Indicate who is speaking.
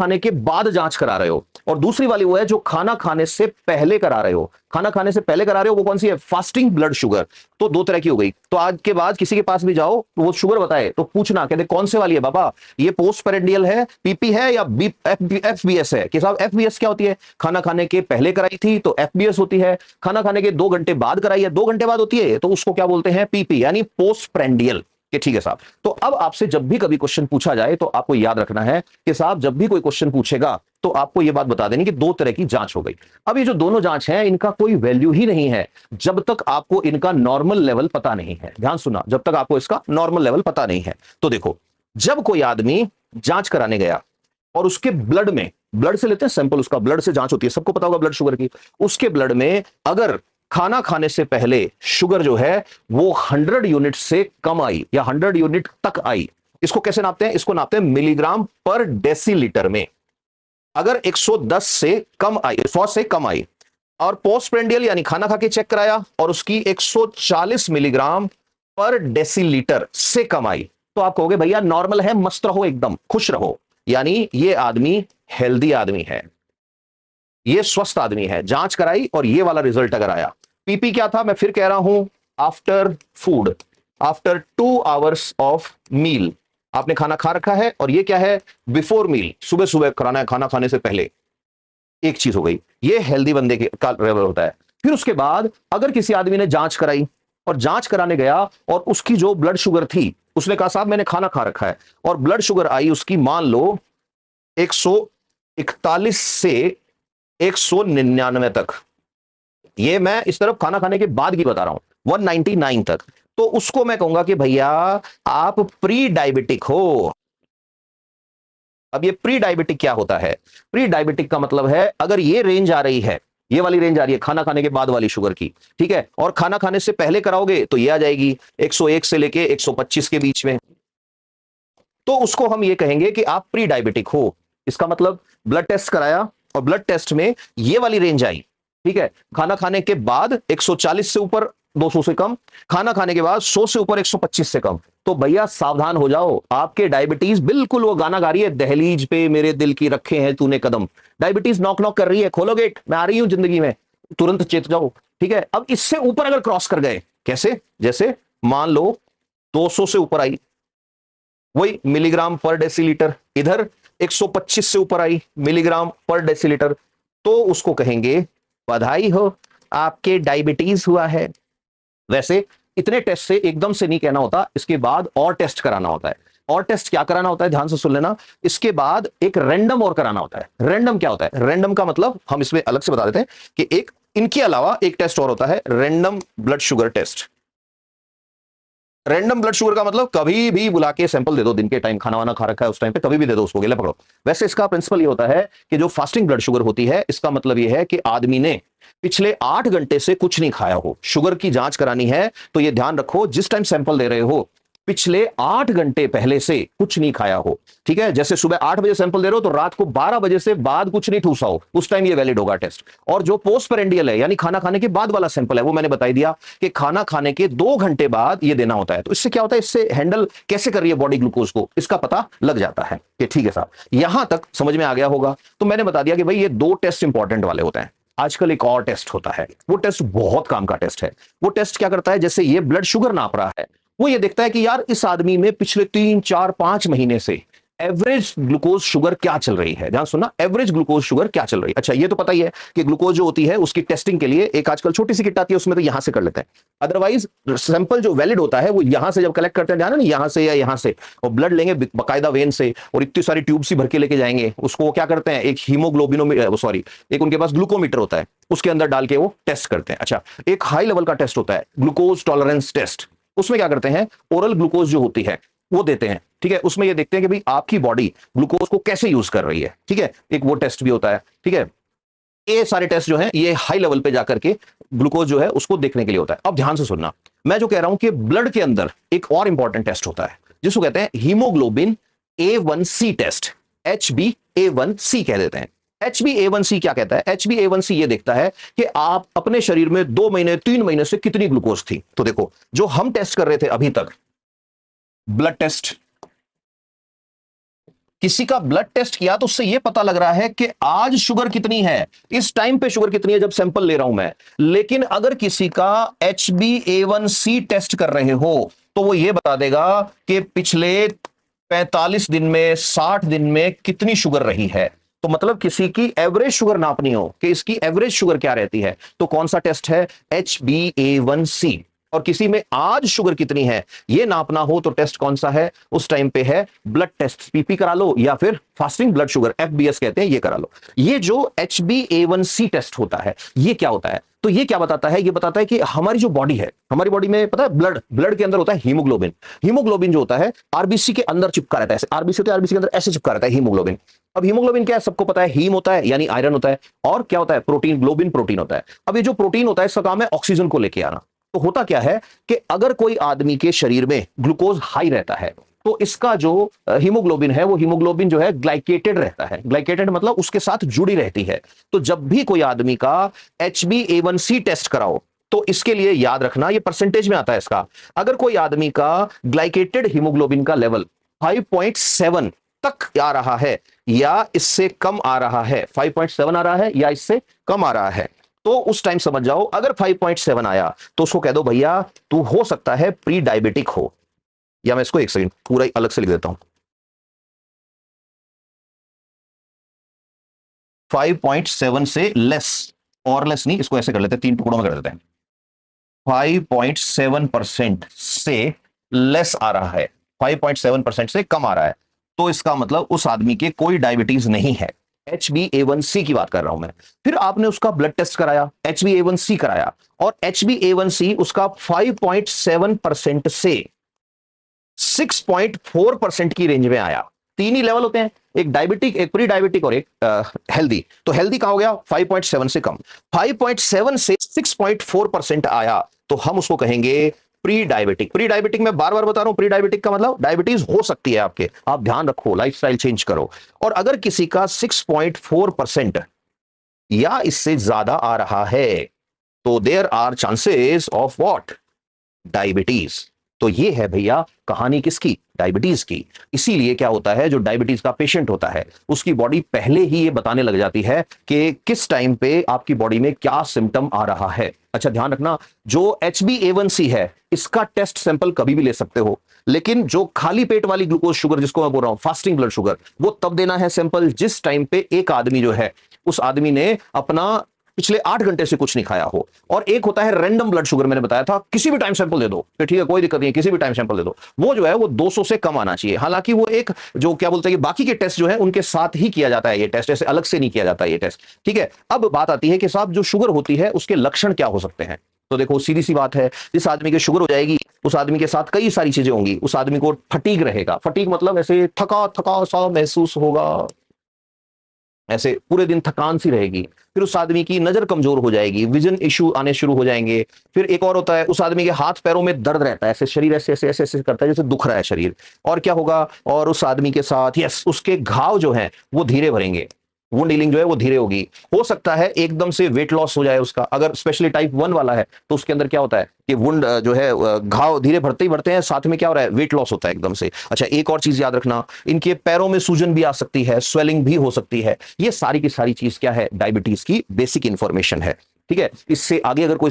Speaker 1: खाने के बाद जांच करा रहे हो, और दूसरी वाली वो है जो खाना खाने से पहले करा रहे हो। खाना खाने से पहले करा रहे हो वो कौन सी है? Fasting blood sugar. तो दो तरह की हो गई। तो आज के बाद किसी के पास भी जाओ तो वो शुगर बताए तो पूछना, कहते कौन से वाली है बाबा, ये पोस्ट पेरेंडियल है, पीपी है, या एफबीएस है? कि साहब एफबीएस क्या होती है? खाना खाने के पहले कराई थी तो एफबीएस होती है, खाना खाने के 2 घंटे बाद कराई है, 2 घंटे बाद होती है, तो उसको क्या बोलते हैं? पीपी, यानी पोस्ट पेरेंडियल। कि ठीक है साहब। तो अब आपसे जब भी कभी क्वेश्चन पूछा जाए तो आपको याद रखना है कि साहब जब भी कोई क्वेश्चन पूछेगा तो आपको यह बात बता देनी कि 2 तरह की जांच हो गई। अब ये जो दोनों जांच है इनका कोई वैल्यू ही नहीं है जब तक आपको इनका नॉर्मल लेवल पता नहीं है। ध्यान सुना, जब तक आपको इसका नॉर्मल लेवल पता नहीं है। तो देखो, जब कोई आदमी जांच कराने गया और उसके ब्लड में, ब्लड से लेते हैं सैंपल, उसका ब्लड से जांच होती है, सबको पता होगा ब्लड शुगर की, उसके ब्लड में अगर खाना खाने से पहले शुगर जो है वो 100 यूनिट से कम आई या 100 यूनिट तक आई, इसको कैसे नापते हैं? इसको नापते हैं मिलीग्राम पर डेसीलीटर में। अगर 110 से कम आई, 100 से कम आई, और पोस्ट प्रेंडियल यानी खाना खा के चेक कराया और उसकी 140 मिलीग्राम पर डेसीलीटर से कम आई, तो आप कहोगे भैया नॉर्मल है, मस्त रहो, एकदम खुश रहो, यानी ये आदमी हेल्दी आदमी है, ये स्वस्थ आदमी है। जांच कराई और ये वाला रिजल्ट अगर आया। पीपी क्या था? मैं फिर कह रहा हूं, after food, after 2 hours of meal, आपने खाना खा रखा है, और ये क्या है? बिफोर मील, सुबह सुबह कराना है, खाना खाने से पहले। एक चीज हो गई, ये हेल्दी बंदे का लेवल होता है। फिर उसके बाद अगर किसी आदमी ने जांच कराई और जांच कराने गया और उसकी जो ब्लड शुगर थी, उसने कहा साहब मैंने खाना खा रखा है, और ब्लड शुगर आई उसकी मान लो 141 से 199 तक, ये मैं इस तरफ खाना खाने के बाद की बता रहा हूं, 199 तक, तो उसको मैं कहूंगा कि भैया आप प्री डायबिटिक हो। अब ये प्री डायबिटिक क्या होता है? प्री डायबिटिक का मतलब है अगर ये रेंज आ रही है, ये वाली रेंज आ रही है खाना खाने के बाद वाली शुगर की, ठीक है, और खाना खाने से पहले कराओगे तो ये आ जाएगी 101 से लेके 125 के बीच में, तो उसको हम ये कहेंगे कि आप प्री डायबिटिक हो। इसका मतलब ब्लड टेस्ट कराया और ब्लड टेस्ट में ये वाली रेंज आई, ठीक है, खाना खाने के बाद 140 से ऊपर 200 से कम, खाना खाने के बाद 100 से ऊपर 125 से कम, तो भैया सावधान हो जाओ, आपके डायबिटीज बिल्कुल वो गाना गा रही है, दहलीज पे मेरे दिल की रखे हैं तूने कदम, डायबिटीज नॉक नॉक कर रही है, खोलो गेट, मैं आ रही हूं जिंदगी में, तुरंत चेत जाओ। ठीक है, अब इससे ऊपर अगर क्रॉस कर गए, कैसे? जैसे मान लो 200 से ऊपर आई, वही मिलीग्राम पर डेसीलीटर, इधर 125 से ऊपर आई मिलीग्राम पर डेसीलीटर, तो उसको कहेंगे बधाई हो, आपके डायबिटीज हुआ है। वैसे इतने टेस्ट से एकदम से नहीं कहना होता, इसके बाद और टेस्ट कराना होता है। और टेस्ट क्या कराना होता है? ध्यान से सुन लेना, इसके बाद एक रैंडम और कराना होता है। रैंडम क्या होता है? रैंडम का मतलब हम इसमें अलग से बता देते हैं कि एक इनके अलावा एक टेस्ट और होता है, random blood sugar test. Random blood sugar का मतलब कभी भी बुला के सैंपल दे दो, दिन के टाइम खाना वाना खा रखा है उस टाइम पे कभी भी दे दो उसको, ले पकड़ो। वैसे इसका प्रिंसिपल ये होता है कि जो फास्टिंग ब्लड शुगर होती है, इसका मतलब ये है कि आदमी ने पिछले 8 घंटे से कुछ नहीं खाया हो। शुगर की जांच करानी है तो ये ध्यान रखो, जिस टाइम सैंपल दे रहे हो पिछले 8 घंटे पहले से कुछ नहीं खाया हो। ठीक है, जैसे सुबह 8 बजे सैंपल दे रहे हो तो रात को 12 बजे से बाद कुछ नहीं ठूसा हो, उस टाइम ये वैलिड होगा टेस्ट। और जो पोस्ट पेरेंडियल है यानी खाना खाने के बाद वाला सैंपल है, वो मैंने बता दिया कि खाना खाने के 2 घंटे बाद ये देना होता है। तो इससे क्या होता है, इससे हैंडल कैसे कर रही है बॉडी ग्लूकोज को, इसका पता लग जाता है कि ठीक है साहब, यहां तक समझ में आ गया होगा। तो मैंने बता दिया कि भाई ये 2 टेस्ट इंपॉर्टेंट वाले होते हैं। आजकल एक और टेस्ट होता है, वो टेस्ट बहुत काम का टेस्ट है। वो टेस्ट क्या करता है, जैसे ये ब्लड शुगर नाप रहा है, वो ये देखता है कि यार इस आदमी में पिछले 3, 4, 5 महीने से एवरेज ग्लूकोज शुगर क्या चल रही है। ध्यान सुनना, एवरेज ग्लूकोज शुगर क्या चल रही है। अच्छा, ये तो पता ही है कि ग्लूकोज जो होती है उसकी टेस्टिंग के लिए एक आजकल छोटी सी किट आती है, उसमें तो यहां से कर लेते हैं। अदरवाइज सैंपल जो वैलिड होता है वो यहां से जब कलेक्ट करते हैं, ध्यान है ना, यहां से या यहां से, और ब्लड लेंगे बकायदा वेन से, और इतनी सारी ट्यूब सी भर के लेके जाएंगे, उसको वो क्या करते हैं, एक हीमोग्लोबिनो सॉरी एक उनके पास ग्लूकोमीटर होता है, उसके अंदर डाल के वो टेस्ट करते हैं। अच्छा, एक हाई लेवल का टेस्ट होता है ग्लूकोज टॉलरेंस टेस्ट, उसमें क्या करते हैं, ओरल ग्लूकोज जो होती है वो देते हैं। ठीक है, उसमें ये देखते हैं कि भाई आपकी बॉडी ग्लूकोज को कैसे यूज कर रही है। ठीक है, एक वो टेस्ट भी होता है। ठीक है, ये सारे टेस्ट जो हैं ये हाई लेवल पे जाकर के ग्लूकोज जो है उसको देखने के लिए होता है। अब ध्यान से सुनना, मैं जो कह रहा हूं कि ब्लड के अंदर एक और इंपॉर्टेंट टेस्ट होता है जिसको कहते हैं हीमोग्लोबिन A1C टेस्ट, HbA1c कह देते हैं। HbA1c क्या कहता है? HbA1c ये देखता है कि आप अपने शरीर में 2 महीने 3 महीने से कितनी ग्लूकोज थी। तो देखो, जो हम टेस्ट कर रहे थे अभी तक, ब्लड टेस्ट, किसी का ब्लड टेस्ट किया तो उससे यह पता लग रहा है कि आज शुगर कितनी है, इस टाइम पे शुगर कितनी है जब सैंपल ले रहा हूं मैं। लेकिन अगर किसी का HbA1c टेस्ट कर रहे हो तो वो ये बता देगा कि पिछले 45 दिन में, 60 दिन में कितनी शुगर रही है। तो मतलब किसी की एवरेज शुगर नापनी हो कि इसकी एवरेज शुगर क्या रहती है, तो कौन सा टेस्ट है, HbA1c। और किसी में आज शुगर कितनी है ये नापना हो तो टेस्ट कौन सा है, उस टाइम पे है ब्लड टेस्ट, पीपी करा लो या फिर फास्टिंग ब्लड शुगर, FBS कहते हैं, ये करा लो। ये जो HbA1c टेस्ट होता है ये क्या होता है, तो ये क्या बताता है, ये बताता है कि हमारी जो बॉडी है, हमारी बॉडी में पता है ब्लड के अंदर होता है हीमोग्लोबिन। हीमोग्लोबिन जो होता है आरबीसी के अंदर चिपका रहता है, ऐसे आरबीसी होता है, आरबीसी के अंदर ऐसे चिपका रहता है हीमोग्लोबिन। अब हीमोग्लोबिन क्या है सबको पता है, हीम होता है यानी आयरन होता है, और क्या होता है, प्रोटीन, ग्लोबिन प्रोटीन होता है। अब ये जो प्रोटीन होता है इसका काम है ऑक्सीजन को लेके आना। तो होता क्या है कि अगर कोई आदमी के शरीर में ग्लूकोज हाई रहता है तो इसका जो हीमोग्लोबिन है वो हीमोग्लोबिन जो है ग्लाइकेटेड रहता है, ग्लाइकेटेड मतलब उसके साथ जुड़ी रहती है। तो जब भी कोई आदमी का HbA1c टेस्ट कराओ तो इसके लिए याद रखना, ये परसेंटेज में आता है इसका, अगर कोई आदमी का ग्लाइकेटेड हीमोग्लोबिन का लेवल 5.7 तक आ रहा है या इससे कम आ रहा है, 5.7 आ रहा है या इससे कम आ रहा है, तो उस टाइम समझ जाओ अगर 5.7 आया तो उसको कह दो भैया तू हो सकता है प्री डायबिटिक हो। या मैं इसको एक सेकंड पूरा ही अलग से लिख देता हूं, 5.7 से लेस, और लेस नहीं, इसको ऐसे कर लेते हैं, 3 टुकड़ों में कर देते हैं, 5.7% से लेस आ रहा है, 5.7% से कम आ रहा है, तो इसका मतलब उस आदमी के कोई डायबिटीज नहीं है। HbA1c की बात कर रहा हूं मैं। फिर आपने उसका ब्लड टेस्ट कराया, HbA1c कराया, और HbA1c उसका 5.7% से 6.4% की रेंज में आया। 3 ही लेवल होते हैं, एक डायबिटिक, एक प्री डायबिटिक और एक हेल्दी। तो हेल्दी कहां हो गया, 5.7 से कम, 5.7 से 6.4% आया तो हम उसको कहेंगे प्री डायबिटिक। प्री डायबिटिक में बार बार बता रहा हूं, प्री डायबिटिक का मतलब डायबिटीज हो सकती है आपके, आप ध्यान रखो, लाइफस्टाइल चेंज करो। और अगर किसी का 6.4% या इससे ज्यादा आ रहा है तो there are chances of what, diabetes. तो ये है भैया कहानी किसकी, डायबिटीज की। इसीलिए क्या होता है, जो डायबिटीज का पेशेंट होता है उसकी बॉडी पहले ही ये बताने लग जाती है कि किस टाइम पे आपकी बॉडी में क्या सिम्टम आ रहा है। अच्छा ध्यान रखना, जो HbA1c है इसका टेस्ट सैंपल कभी भी ले सकते हो, लेकिन जो खाली पेट वाली ग्लूकोज शुगर जिसको मैं बोल रहा हूं फास्टिंग ब्लड शुगर, वो तब देना है सैंपल जिस टाइम पे एक आदमी जो है उस आदमी ने अपना पिछले 8 घंटे से कुछ नहीं खाया हो। और एक होता है रैंडम ब्लड शुगर, मैंने बताया था, किसी भी टाइम सैंपल दे दो, तो ठीक है कोई दिक्कत नहीं है, किसी भी टाइम सैंपल दे दो, वो जो है वो 200 से कम आना चाहिए। हालांकि वो एक जो क्या बोलते हैं कि बाकी के टेस्ट जो है उनके साथ ही किया जाता है, ये टेस्ट ऐसे अलग से नहीं किया जाता ये टेस्ट, ठीक है। अब बात आती है कि साहब जो शुगर होती है उसके लक्षण क्या हो सकते हैं। तो देखो सीधी सी बात है, जिस आदमी की शुगर हो जाएगी उस आदमी के साथ कई सारी चीजें होंगी। उस आदमी को फटीग रहेगा, फटीग मतलब ऐसे थका थका सा महसूस होगा, ऐसे पूरे दिन थकान सी रहेगी। फिर उस आदमी की नजर कमजोर हो जाएगी, विजन इश्यू आने शुरू हो जाएंगे। फिर एक और होता है, उस आदमी के हाथ पैरों में दर्द रहता है, ऐसे शरीर ऐसे ऐसे ऐसे ऐसे करता है जैसे दुख रहा है शरीर। और क्या होगा, और उस आदमी के साथ यस उसके घाव जो हैं वो धीरे भरेंगे, वुंड हीलिंग जो है वो धीरे होगी। हो सकता है एकदम से वेट लॉस हो जाए उसका, अगर स्पेशली टाइप 1 वाला है तो उसके अंदर क्या होता है कि वुंड जो है घाव धीरे भरते ही भरते हैं, साथ में क्या हो रहा है, वेट लॉस होता है एकदम से। अच्छा एक और चीज याद रखना, इनके पैरों में सूजन भी आ सकती है, स्वेलिंग भी हो सकती है। ये सारी की सारी चीज क्या है, डायबिटीज की बेसिक इंफॉर्मेशन है, ठीक है। इससे आगे अगर कोई